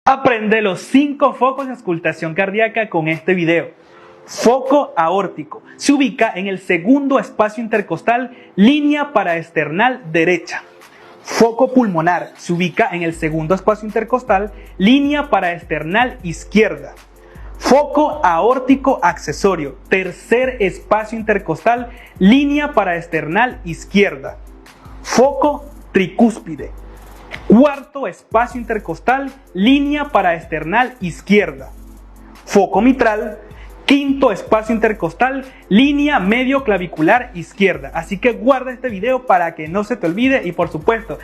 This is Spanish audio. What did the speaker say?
Aprende los 5 focos de auscultación cardíaca con este video. Foco aórtico. Se ubica en el segundo espacio intercostal, línea paraesternal derecha. Foco pulmonar. Se ubica en el segundo espacio intercostal, línea paraesternal izquierda. Foco aórtico accesorio. Tercer espacio intercostal, línea paraesternal izquierda. Foco tricúspide. Cuarto espacio intercostal, línea paraesternal izquierda. Foco mitral. Quinto espacio intercostal, línea medio clavicular izquierda. Así que guarda este video para que no se te olvide y por supuesto,